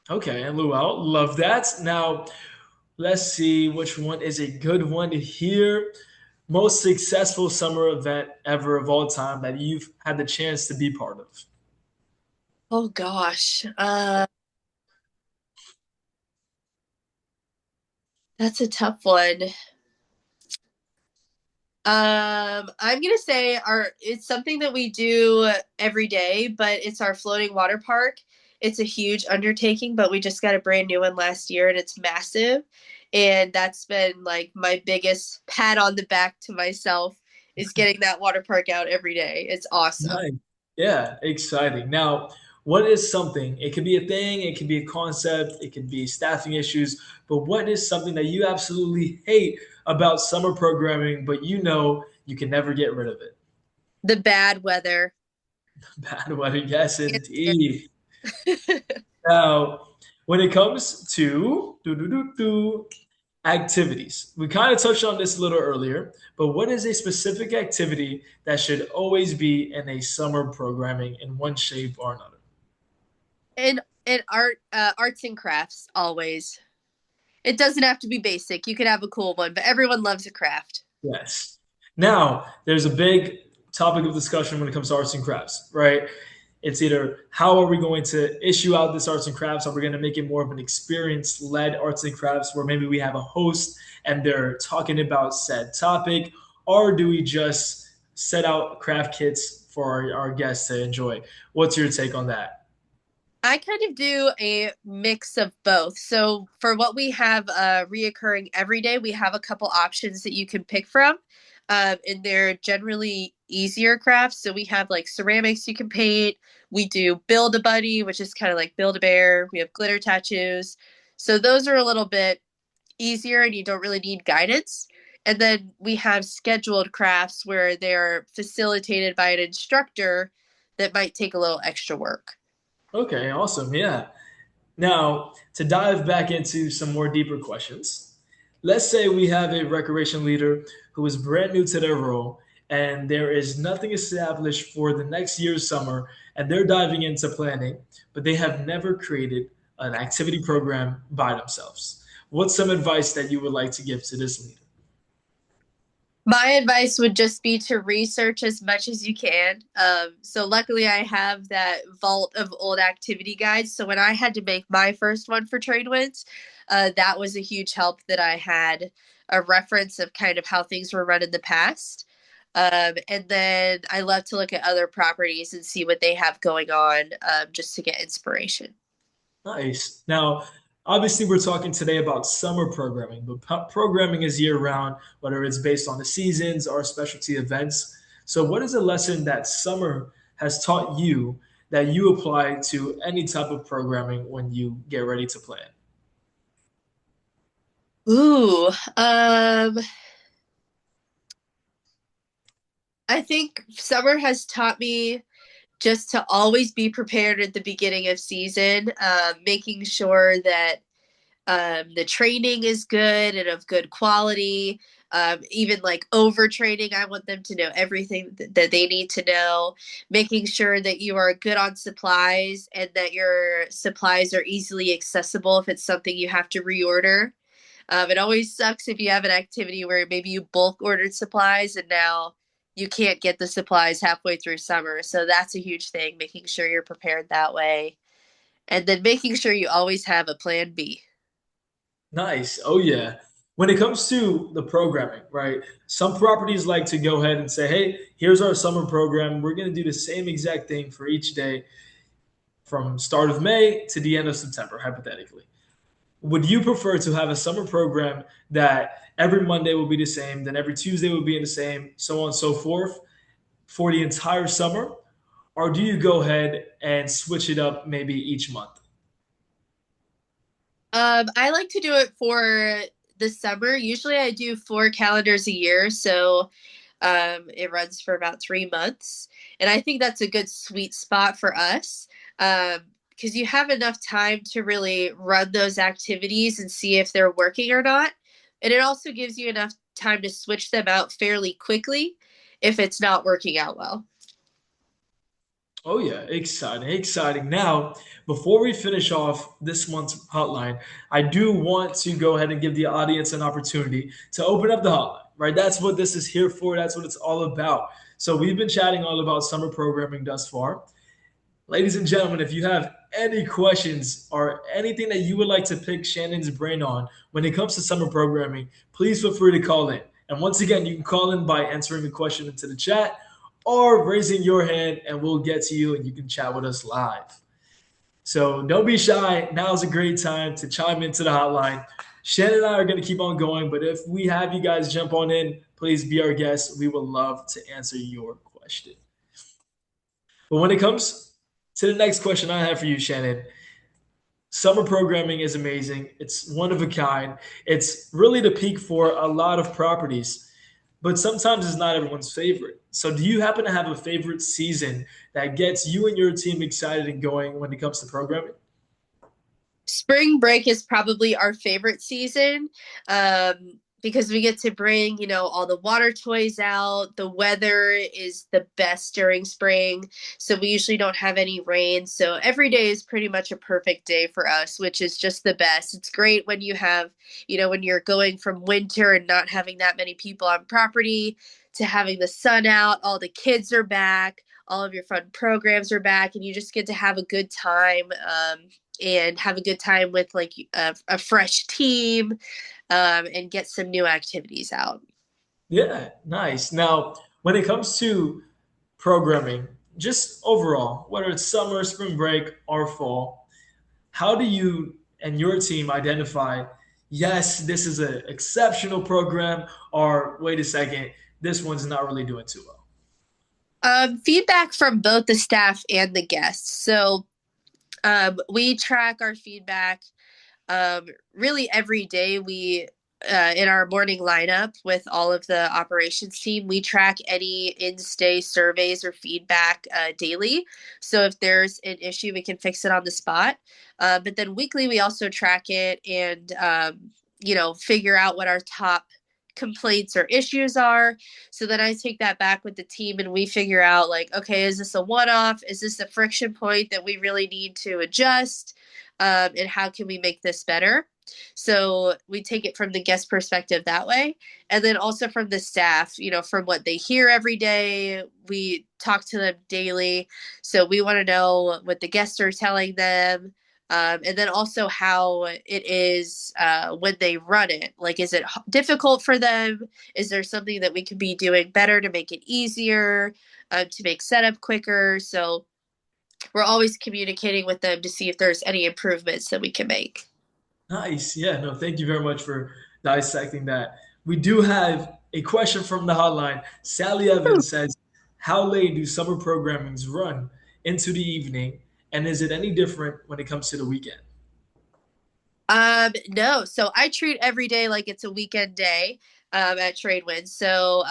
[SPEAKER 1] Okay, and Luau, love that. Now, let's see which one is a good one to hear. Most successful summer event ever of all time that you've had the chance to be part of.
[SPEAKER 2] Oh gosh, that's a tough one. I'm gonna say it's something that we do every day, but it's our floating water park. It's a huge undertaking, but we just got a brand new one last year and it's massive. And that's been like my biggest pat on the back to myself is getting that water park out every day. It's awesome.
[SPEAKER 1] Nice. Yeah, exciting. Now, what is something? It could be a thing, it could be a concept, it could be staffing issues, but what is something that you absolutely hate about summer programming, but you know you can never get rid of it?
[SPEAKER 2] The bad weather.
[SPEAKER 1] Bad weather, yes, indeed. Now, when it comes to activities, we kind of touched on this a little earlier, but what is a specific activity that should always be in a summer programming in one shape or another?
[SPEAKER 2] And arts and crafts always. It doesn't have to be basic. You could have a cool one, but everyone loves a craft.
[SPEAKER 1] Yes. Now, there's a big topic of discussion when it comes to arts and crafts, right? It's either how are we going to issue out this arts and crafts? Are we going to make it more of an experience led arts and crafts where maybe we have a host and they're talking about said topic? Or do we just set out craft kits for our guests to enjoy? What's your take on that?
[SPEAKER 2] I kind of do a mix of both. So for what we have reoccurring every day, we have a couple options that you can pick from. And they're generally easier crafts. So we have like ceramics you can paint. We do build a buddy, which is kind of like build a bear. We have glitter tattoos. So those are a little bit easier and you don't really need guidance. And then we have scheduled crafts where they're facilitated by an instructor that might take a little extra work.
[SPEAKER 1] Okay, awesome. Yeah. Now, to dive back into some more deeper questions, let's say we have a recreation leader who is brand new to their role and there is nothing established for the next year's summer and they're diving into planning, but they have never created an activity program by themselves. What's some advice that you would like to give to this leader?
[SPEAKER 2] My advice would just be to research as much as you can. So luckily, I have that vault of old activity guides. So when I had to make my first one for Tradewinds, that was a huge help that I had a reference of kind of how things were run in the past. And then I love to look at other properties and see what they have going on just to get inspiration.
[SPEAKER 1] Nice. Now, obviously, we're talking today about summer programming, but programming is year round, whether it's based on the seasons or specialty events. So, what is a lesson that summer has taught you that you apply to any type of programming when you get ready to plan?
[SPEAKER 2] Ooh, I think summer has taught me just to always be prepared at the beginning of season, making sure that the training is good and of good quality. Even like overtraining, I want them to know everything that they need to know, making sure that you are good on supplies and that your supplies are easily accessible if it's something you have to reorder. It always sucks if you have an activity where maybe you bulk ordered supplies and now you can't get the supplies halfway through summer. So that's a huge thing, making sure you're prepared that way. And then making sure you always have a plan B.
[SPEAKER 1] Nice. Oh, yeah. When it comes to the programming, right? Some properties like to go ahead and say, hey, here's our summer program. We're going to do the same exact thing for each day from start of May to the end of September, hypothetically. Would you prefer to have a summer program that every Monday will be the same, then every Tuesday will be the same, so on and so forth for the entire summer? Or do you go ahead and switch it up maybe each month?
[SPEAKER 2] I like to do it for the summer. Usually I do 4 calendars a year. So it runs for about 3 months. And I think that's a good sweet spot for us. because you have enough time to really run those activities and see if they're working or not. And it also gives you enough time to switch them out fairly quickly if it's not working out well.
[SPEAKER 1] Oh yeah, exciting, exciting. Now, before we finish off this month's hotline, I do want to go ahead and give the audience an opportunity to open up the hotline, right? That's what this is here for. That's what it's all about. So we've been chatting all about summer programming thus far. Ladies and gentlemen, if you have any questions or anything that you would like to pick Shannon's brain on when it comes to summer programming, please feel free to call in. And once again, you can call in by answering the question into the chat or raising your hand, and we'll get to you and you can chat with us live. So don't be shy. Now's a great time to chime into the hotline. Shannon and I are going to keep on going, but if we have you guys jump on in, please be our guest. We would love to answer your question. But when it comes to the next question I have for you, Shannon, summer programming is amazing. It's one of a kind. It's really the peak for a lot of properties, but sometimes it's not everyone's favorite. So, do you happen to have a favorite season that gets you and your team excited and going when it comes to programming?
[SPEAKER 2] Spring break is probably our favorite season, because we get to bring, all the water toys out. The weather is the best during spring, so we usually don't have any rain. So every day is pretty much a perfect day for us, which is just the best. It's great when you have, when you're going from winter and not having that many people on property to having the sun out, all the kids are back, all of your fun programs are back, and you just get to have a good time. And have a good time with like a fresh team, and get some new activities out.
[SPEAKER 1] Yeah, nice. Now, when it comes to programming, just overall, whether it's summer, spring break, or fall, how do you and your team identify, yes, this is an exceptional program, or wait a second, this one's not really doing too well?
[SPEAKER 2] Feedback from both the staff and the guests. So we track our feedback really every day. We in our morning lineup with all of the operations team, we track any in-stay surveys or feedback daily. So if there's an issue, we can fix it on the spot. But then weekly, we also track it and figure out what our top complaints or issues are. So then I take that back with the team and we figure out like, okay, is this a one-off? Is this a friction point that we really need to adjust? And how can we make this better? So we take it from the guest perspective that way. And then also from the staff, from what they hear every day, we talk to them daily. So we want to know what the guests are telling them. And then also how it is when they run it. Like, is it difficult for them? Is there something that we could be doing better to make it easier, to make setup quicker? So we're always communicating with them to see if there's any improvements that we can make.
[SPEAKER 1] Nice. Yeah, no, thank you very much for dissecting that. We do have a question from the hotline. Sally Evans says, how late do summer programmings run into the evening? And is it any different when it comes to the weekend?
[SPEAKER 2] No. So I treat every day like it's a weekend day at Tradewind. So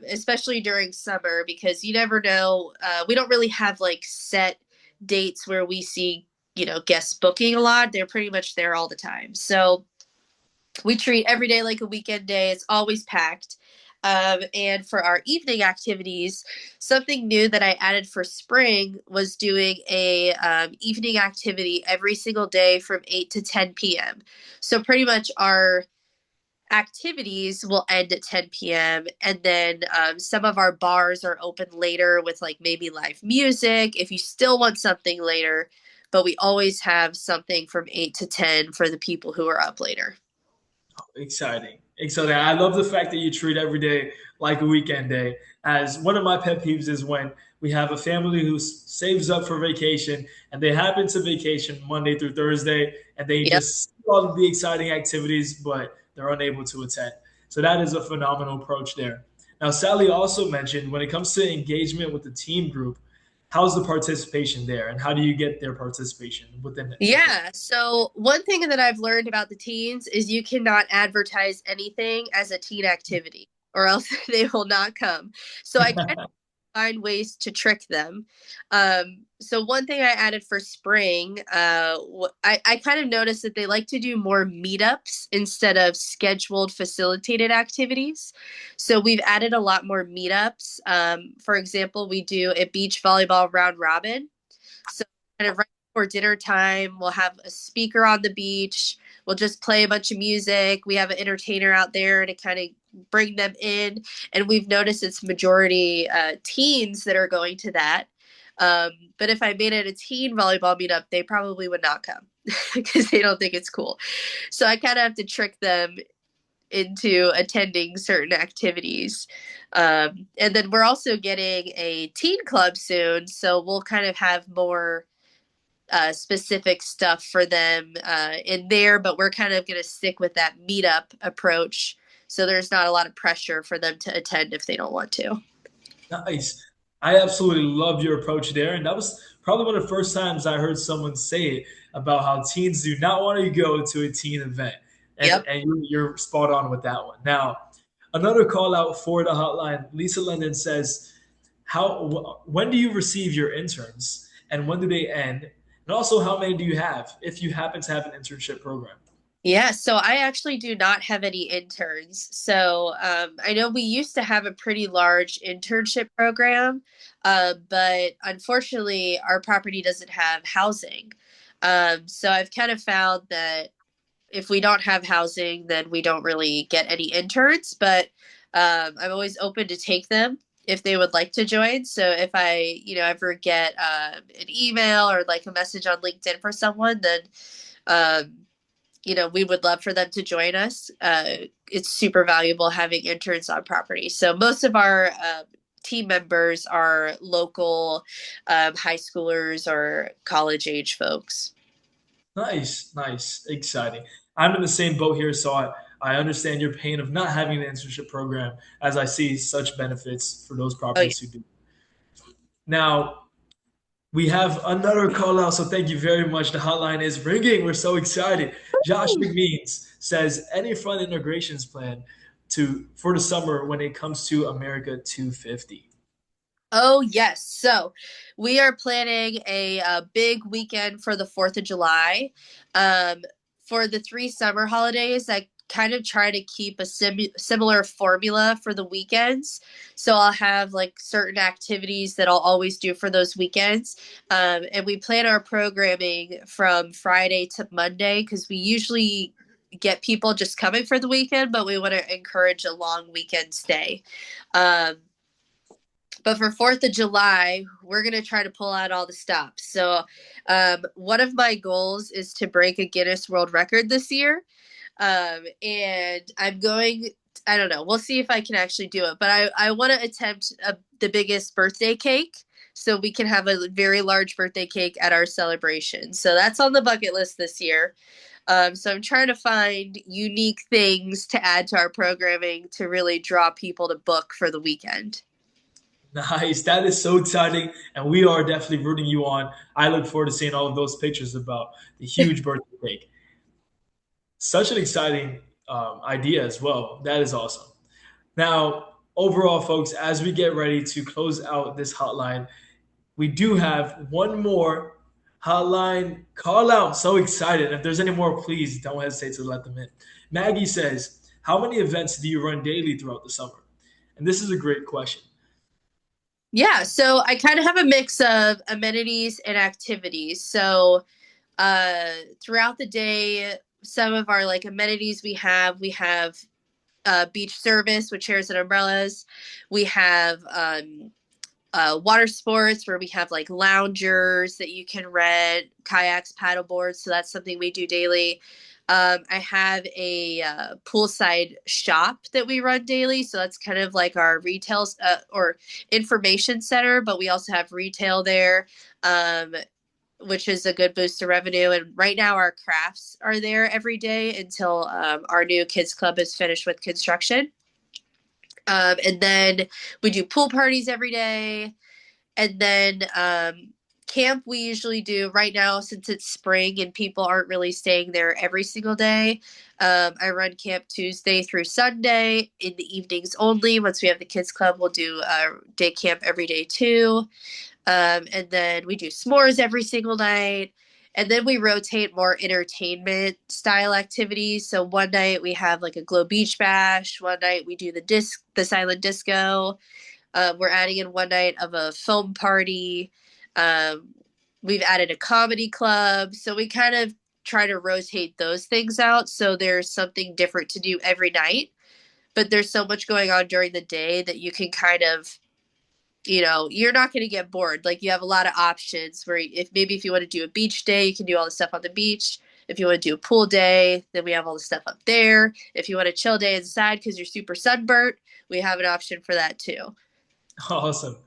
[SPEAKER 2] especially during summer, because you never know. We don't really have like set dates where we see, guests booking a lot. They're pretty much there all the time. So we treat every day like a weekend day. It's always packed. And for our evening activities, something new that I added for spring was doing a evening activity every single day from 8 to 10 p.m. So pretty much our activities will end at 10 p.m. And then some of our bars are open later with like maybe live music if you still want something later. But we always have something from 8 to 10 for the people who are up later.
[SPEAKER 1] Exciting. Exciting. I love the fact that you treat every day like a weekend day. As one of my pet peeves is when we have a family who saves up for vacation and they happen to vacation Monday through Thursday and they
[SPEAKER 2] Yep.
[SPEAKER 1] just see all of the exciting activities, but they're unable to attend. So that is a phenomenal approach there. Now, Sally also mentioned when it comes to engagement with the team group, how's the participation there and how do you get their participation within it?
[SPEAKER 2] Yeah. So one thing that I've learned about the teens is you cannot advertise anything as a teen activity or else they will not come. So I kind of find ways to trick them. So one thing I added for spring, I kind of noticed that they like to do more meetups instead of scheduled facilitated activities. So we've added a lot more meetups. For example, we do a beach volleyball round robin. So kind of right before dinner time, we'll have a speaker on the beach. We'll just play a bunch of music. We have an entertainer out there to kind of bring them in. And we've noticed it's majority teens that are going to that. But if I made it a teen volleyball meetup, they probably would not come because they don't think it's cool. So I kind of have to trick them into attending certain activities. And then we're also getting a teen club soon. So we'll kind of have more specific stuff for them in there, but we're kind of going to stick with that meetup approach. So there's not a lot of pressure for them to attend if they don't want to.
[SPEAKER 1] Nice. I absolutely love your approach there. And that was probably one of the first times I heard someone say it about how teens do not want to go to a teen event. And,
[SPEAKER 2] Yep.
[SPEAKER 1] and you're spot on with that one. Now, another call out for the hotline. Lisa London says, when do you receive your interns and when do they end? And also, how many do you have if you happen to have an internship program?
[SPEAKER 2] Yeah, so I actually do not have any interns. So I know we used to have a pretty large internship program, but unfortunately, our property doesn't have housing. So I've kind of found that if we don't have housing, then we don't really get any interns, but I'm always open to take them if they would like to join. So if I, ever get an email or like a message on LinkedIn for someone, then um, we would love for them to join us. It's super valuable having interns on property. So most of our team members are local high schoolers or college age folks.
[SPEAKER 1] Nice, nice, exciting. I'm in the same boat here, so I understand your pain of not having an internship program as I see such benefits for those
[SPEAKER 2] Oh, yeah.
[SPEAKER 1] properties who do. Now, we have another call out, so thank you very much. The hotline is ringing. We're so excited. Josh McMeans says, any fun integrations plan for the summer when it comes to America 250?
[SPEAKER 2] Oh, yes. So we are planning a big weekend for the 4th of July. Um, for the 3 summer holidays, I kind of try to keep a similar formula for the weekends. So I'll have like certain activities that I'll always do for those weekends. And we plan our programming from Friday to Monday because we usually get people just coming for the weekend, but we want to encourage a long weekend stay. Um, but for 4th of July, we're going to try to pull out all the stops. So one of my goals is to break a Guinness World Record this year. And I don't know, we'll see if I can actually do it. But I want to attempt the biggest birthday cake so we can have a very large birthday cake at our celebration. So that's on the bucket list this year. So I'm trying to find unique things to add to our programming to really draw people to book for the weekend.
[SPEAKER 1] Nice. That is so exciting. And we are definitely rooting you on. I look forward to seeing all of those pictures about the huge birthday cake. Such an exciting idea as well. That is awesome. Now, overall, folks, as we get ready to close out this hotline, we do have one more hotline call out. So excited. If there's any more, please don't hesitate to let them in. Maggie says, how many events do you run daily throughout the summer? And this is a great question.
[SPEAKER 2] Yeah, so I kind of have a mix of amenities and activities. So throughout the day, some of our like amenities we have beach service with chairs and umbrellas. We have water sports where we have like loungers that you can rent, kayaks, paddle boards. So that's something we do daily. I have a poolside shop that we run daily. So that's kind of like our retail or information center, but we also have retail there, which is a good boost to revenue. And right now our crafts are there every day until our new kids club is finished with construction. And then we do pool parties every day. And then camp we usually do right now, since it's spring and people aren't really staying there every single day. I run camp Tuesday through Sunday in the evenings only. Once we have the kids club, we'll do day camp every day too. And then we do s'mores every single night. And then we rotate more entertainment style activities. So one night we have like a glow beach bash. One night we do the silent disco. We're adding in one night of a foam party. Um, we've added a comedy club. So we kind of try to rotate those things out. So there's something different to do every night. But there's so much going on during the day that you can kind of, you're not going to get bored. Like, you have a lot of options where if you want to do a beach day, you can do all the stuff on the beach. If you want to do a pool day, then we have all the stuff up there. If you want a chill day inside because you're super sunburnt, we have an option for that too.
[SPEAKER 1] Awesome.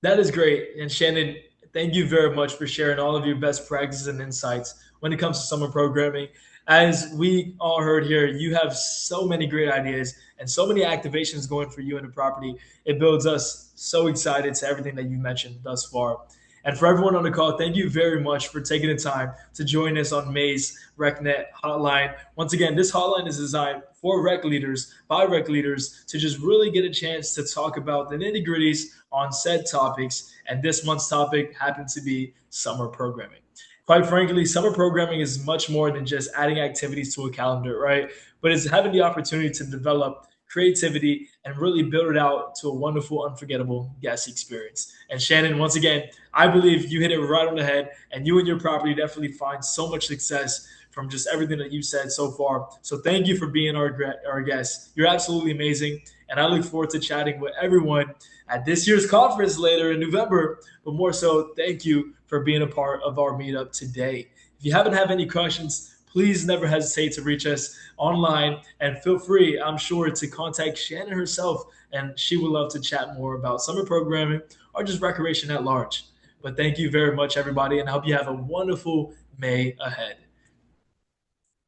[SPEAKER 1] That is great. And Shannon, thank you very much for sharing all of your best practices and insights when it comes to summer programming. As we all heard here, you have so many great ideas and so many activations going for you and the property. It builds us so excited to everything that you mentioned thus far. And for everyone on the call, thank you very much for taking the time to join us on May's RecNet hotline. Once again, this hotline is designed for rec leaders, by rec leaders, to just really get a chance to talk about the nitty gritties on said topics. And this month's topic happens to be summer programming. Quite frankly, summer programming is much more than just adding activities to a calendar, right? But it's having the opportunity to develop creativity and really build it out to a wonderful, unforgettable guest experience. And Shannon, once again, I believe you hit it right on the head, and you and your property definitely find so much success from just everything that you've said so far. So thank you for being our guest. You're absolutely amazing, and I look forward to chatting with everyone at this year's conference later in November. But more so, thank you for being a part of our meetup today. If you haven't had any questions, please never hesitate to reach us online, and feel free, I'm sure, to contact Shannon herself, and she would love to chat more about summer programming or just recreation at large. But thank you very much, everybody, and I hope you have a wonderful May ahead.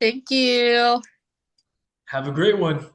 [SPEAKER 2] Thank you.
[SPEAKER 1] Have a great one.